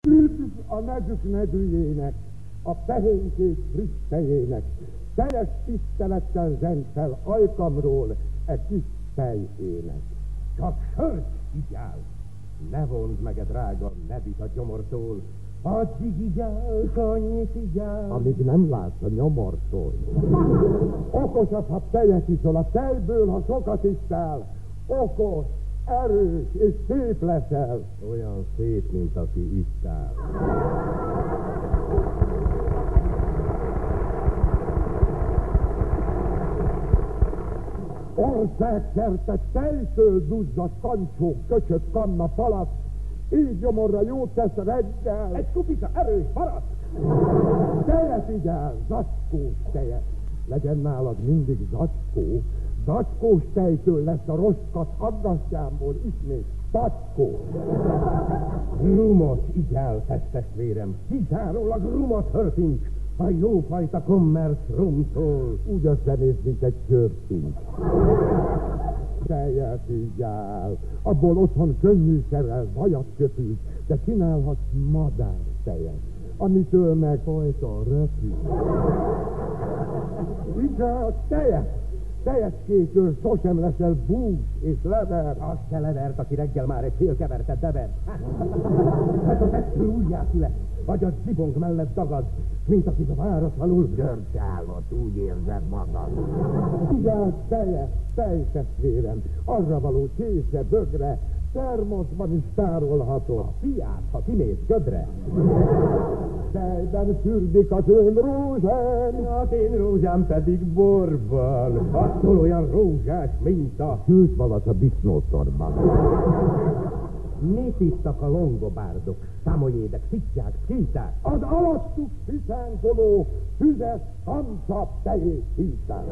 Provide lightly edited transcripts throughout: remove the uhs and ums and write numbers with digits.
Üdv a nedük nedűjének, a pehénkés friss tejének, teljes tisztelettel zeng fel ajkamról kis tejének. Csak sört igyál, ne vondd meg drága nebit a gyomortól, addig igyál, annyit igyál, amíg nem látsz a nyomortól. Okosabb, ha tejet iszol a tejből, ha sokat isztál. Okos, erős és szép leszel. Olyan szép, mint aki isztál. Országszerte tejtől duzzadt kancsó, köcsög, kanna, palack, így gyomorra jót tesz reggel. Egy kupica erős barack! Tejet igyál, zacskós tejet. Legyen nálad mindig zacskó. Zacskós tejtől lesz a roskat, aggastyámból ismét zacskó. Rumot igyál, testvérem, kizárólag rumot hörpincs, a jófajta kommerc rumtól. Úgy a zenész, mint egy sörpincs. Tejet igyál, abból otthon könnyűszerrel vajat köpül, de csinálhatsz madár tejet, amitől meg fajta repül. Igyál tejet! Teljeskétől sosem leszel bús és lever. Azt se levert, aki reggel már egy fél kevertet bevert. Hát a testről úgy játszik, vagy a zibong mellett dagad, mint akit a váratlanul görcsállat, úgy érzed magad. Igyál tejet, tejtestvérem, arra való csésze, bögre, termoszban is tárolhatod. A fiát, ha kimész gödre. Tejben fürdik az én rózsám, Az én rózsám pedig borban. Attól olyan rózsás, mint a... Sült valat a disznótorban. Mit ittak a longobárdok, szamolyédek, szittyák, szíták? Az alattuk szitánkoló, füzes, hancap, tejés szítán.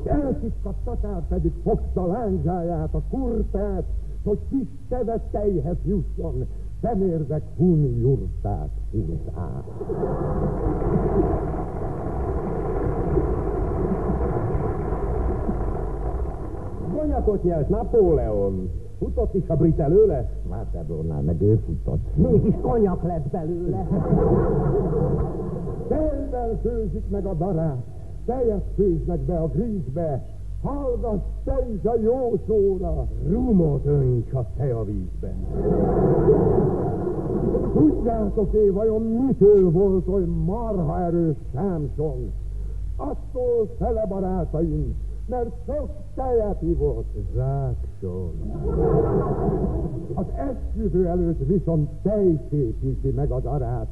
Elszitkat tatár pedig fogta lándzsáját, a kurtát, hogy kis teve tejhez jusson, szemérzek hun jurtát húz át. Konyakot nyelt Napóleon. Futott is a brit előle? Waterloo-nál meg ő futott. Mégis konyak lett belőle. Tejben főzik meg a darát, tejet főznek be a grízbe, hallgass te is a jó szóra. Rumot önts a tejavízbe. Tudjátok-é, vajon mitől volt oly marha erős Sámson? Attól fele, barátaim, mert sok tejet ivott. Zákson. Az esküvő előtt viszont tej szépíti meg a darát.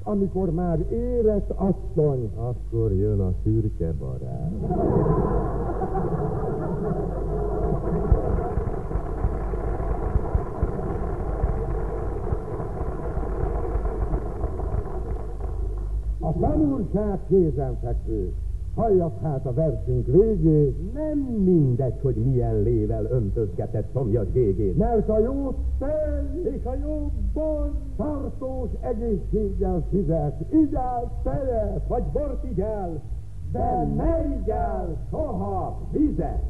Amikor már érett asszony, Akkor jön a szürke barát. a tanulság kézenfekvő. Halljak hát a versünk végét. Nem mindegy, hogy milyen lével öntözgetett szomjas gégét. Mert a jó tej és a jó bor tartós egészséggel fizet. Igyál tejet, Vagy bort igyál, de ne igyál soha vizet.